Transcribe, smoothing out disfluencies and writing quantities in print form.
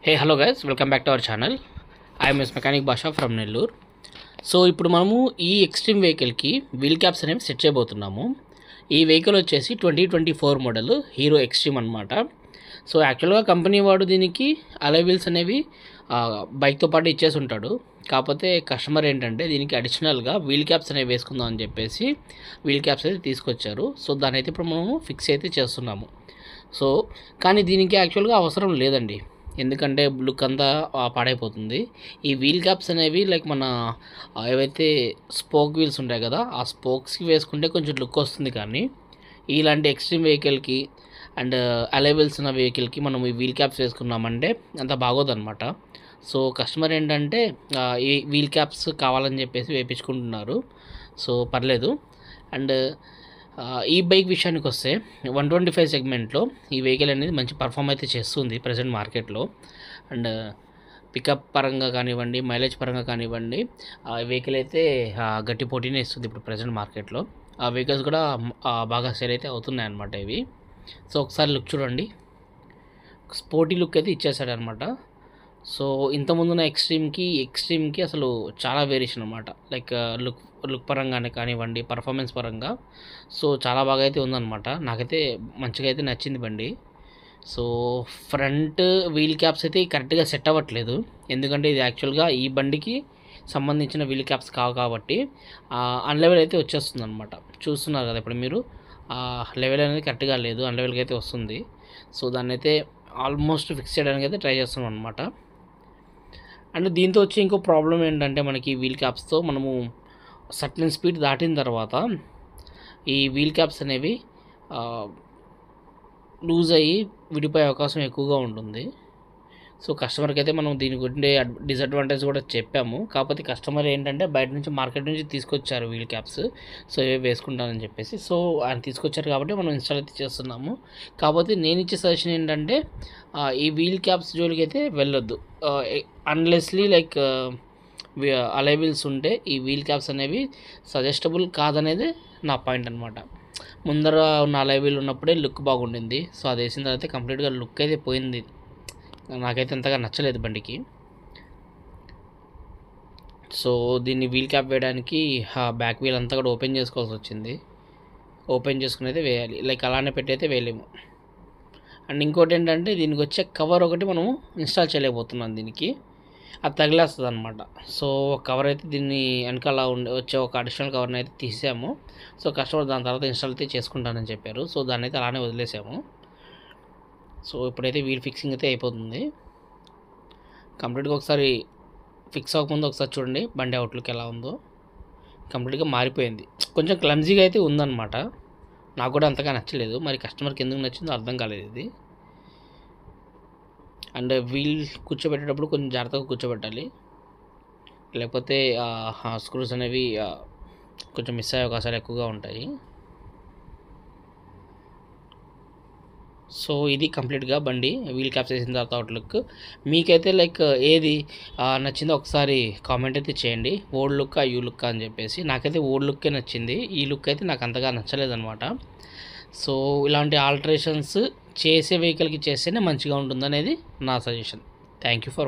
Hey, hello guys, welcome back to our channel. I am Mechanic Basha from Nellore. So ఇప్పుడు మనము ఈ extreme వెహికల్కి wheel caps అనేవి set చేయబోతున్నాము. ఈ వెహికల్ వచ్చేసి 2024 మోడల్ హీరో ఎక్స్ట్రీమ్ అనమాట. సో యాక్చువల్గా కంపెనీ వాడు దీనికి అలాయ్ వీల్స్ అనేవి బైక్తో పాటు ఇచ్చేసి ఉంటాడు. కాకపోతే కస్టమర్ ఏంటంటే దీనికి అడిషనల్గా వీల్ క్యాప్స్ అనేవి వేసుకుందాం అని చెప్పేసి వీల్ క్యాప్స్ అయితే తీసుకొచ్చారు. సో దాని అయితే ఇప్పుడు మనము ఫిక్స్ అయితే చేస్తున్నాము. సో కానీ దీనికి యాక్చువల్గా అవసరం లేదండి, ఎందుకంటే లుక్ అంతా పాడైపోతుంది. ఈ వీల్ క్యాప్స్ అనేవి లైక్ మన ఏవైతే స్పోక్ వీల్స్ ఉంటాయి కదా, ఆ స్పోక్స్కి వేసుకుంటే కొంచెం లుక్ వస్తుంది. కానీ ఇలాంటి ఎక్స్ట్రీమ్ వెహికల్కి అండ్ అలాయ్ వీల్స్ ఉన్న వెహికల్కి మనం ఈ వీల్ క్యాప్స్ వేసుకున్నామంటే అంత బాగోదన్నమాట. సో కస్టమర్ ఏంటంటే ఈ వీల్ క్యాప్స్ కావాలని చెప్పేసి వేయించుకుంటున్నారు. సో పర్లేదు. అండ్ ఈ బైక్ విషయానికి వస్తే 125 సెగ్మెంట్లో ఈ వెహికల్ అనేది మంచి పర్ఫామ్ అయితే చేస్తుంది ప్రజెంట్ మార్కెట్లో. అండ్ పికప్ పరంగా కానివ్వండి, మైలేజ్ పరంగా కానివ్వండి, ఆ వెహికల్ అయితే గట్టి పోటీనే ఇస్తుంది ఇప్పుడు ప్రజెంట్ మార్కెట్లో. ఆ వెహికల్స్ కూడా బాగా సేల్ అయితే అవుతున్నాయి అన్నమాట ఇవి. సో ఒకసారి లుక్ చూడండి, స్పోర్టీ లుక్ అయితే ఇచ్చేసాడనమాట. సో ఇంతకుముందున్న ఎక్స్ట్రీమ్కి అసలు చాలా వేరియేషన్ అనమాట. లైక్ లుక్ పరంగానే కానివ్వండి, పర్ఫార్మెన్స్ పరంగా సో చాలా బాగా అయితే ఉందన్నమాట. నాకైతే మంచిగా అయితే నచ్చింది బండి. సో ఫ్రంట్ వీల్ క్యాప్స్ అయితే కరెక్ట్గా సెట్ అవ్వట్లేదు, ఎందుకంటే ఇది యాక్చువల్గా ఈ బండికి సంబంధించిన వీల్ క్యాప్స్ కావు కాబట్టి అన్లెవెల్ అయితే వచ్చేస్తుంది అనమాట. చూస్తున్నారు కదా ఇప్పుడు మీరు, లెవెల్ అనేది కరెక్ట్గా లేదు, అన్లెవెల్కి అయితే వస్తుంది. సో దాన్ని అయితే ఆల్మోస్ట్ ఫిక్స్ చేయడానికి అయితే ట్రై చేస్తున్నాం అనమాట. అండ్ దీంతో వచ్చి ఇంకో ప్రాబ్లం ఏంటంటే మనకి వీల్ క్యాప్స్తో మనము సర్టెన్ స్పీడ్ దాటిన తర్వాత ఈ వీల్ క్యాప్స్ అనేవి లూజ్ అయ్యి విడిపోయే అవకాశం ఎక్కువగా ఉంటుంది. సో కస్టమర్కి అయితే మనం దీని గురించి డిసడ్వాంటేజ్ కూడా చెప్పాము. కాకపోతే కస్టమర్ ఏంటంటే బయట నుంచి మార్కెట్ నుంచి తీసుకొచ్చారు వీల్ క్యాప్స్, సో ఇవే వేసుకుంటానని చెప్పేసి. సో ఆయన తీసుకొచ్చారు కాబట్టి మనం ఇన్స్టాల్ అయితే చేస్తున్నాము. కాకపోతే నేను ఇచ్చే సజెషన్ ఏంటంటే ఈ వీల్ క్యాప్స్ జోలికి అయితే వెళ్ళొద్దు, అన్లెస్లీ లైక్ అలాయ్ వీల్స్ ఉంటే ఈ వీల్ క్యాప్స్ అనేవి సజెస్టబుల్ కాదనేది నా పాయింట్ అనమాట. ముందర ఉన్న అలాయ్ వీల్ ఉన్నప్పుడే లుక్ బాగుండింది. సో అది వేసిన తర్వాత కంప్లీట్గా లుక్ అయితే పోయింది, నాకైతే అంతగా నచ్చలేదు బండికి. సో దీన్ని వీల్ క్యాప్ వేయడానికి బ్యాక్ వీల్ అంతా కూడా ఓపెన్ చేసుకోవాల్సి వచ్చింది. ఓపెన్ చేసుకుని అయితే వేయాలి, లైక్ అలానే పెట్టి అయితే వేయలేము. అండ్ ఇంకోటి ఏంటంటే దీనికి వచ్చే కవర్ ఒకటి మనము ఇన్స్టాల్ చేయలేకపోతున్నాం, దీనికి అది తగిలేస్తుంది అనమాట. సో కవర్ అయితే దీన్ని వెనకాల వచ్చే ఒక అడిషనల్ కవర్ని అయితే తీసాము. సో కస్టమర్ దాని తర్వాత ఇన్స్టాల్ అయితే చేసుకుంటానని చెప్పారు. సో దాన్ని అయితే అలానే వదిలేసాము. సో ఇప్పుడైతే వీల్ ఫిక్సింగ్ అయితే అయిపోతుంది కంప్లీట్గా. ఒకసారి ఫిక్స్ అవ్వకముందు ఒకసారి చూడండి బండి అవుట్లుక్ ఎలా ఉందో, కంప్లీట్గా మారిపోయింది. కొంచెం క్లమ్జీగా అయితే ఉందన్నమాట, నాకు కూడా అంతగా నచ్చలేదు. మరి కస్టమర్కి ఎందుకు నచ్చిందో అర్థం కాలేదు ఇది. అండ్ వీల్ కూర్చోబెట్టేటప్పుడు కొంచెం జాగ్రత్తగా కూర్చోబెట్టాలి, లేకపోతే స్క్రూస్ అనేవి కొంచెం మిస్ అయ్యే అవకాశాలు ఎక్కువగా ఉంటాయి. సో ఇది కంప్లీట్గా బండి వీల్ క్యాప్స్ వేసిన తర్వాత అవుట్లుక్. మీకైతే లైక్ ఏది నచ్చిందో ఒకసారి కామెంట్ అయితే చేయండి, ఓల్డ్ లుక్ యూ లుక్ అని చెప్పేసి. నాకైతే ఓల్డ్ లుక్కే నచ్చింది, ఈ లుక్ అయితే నాకు అంతగా నచ్చలేదన్నమాట. సో ఇలాంటి ఆల్టరేషన్స్ చేసే వెహికల్కి చేస్తేనే మంచిగా ఉంటుందనేది నా సజెషన్. Thank you for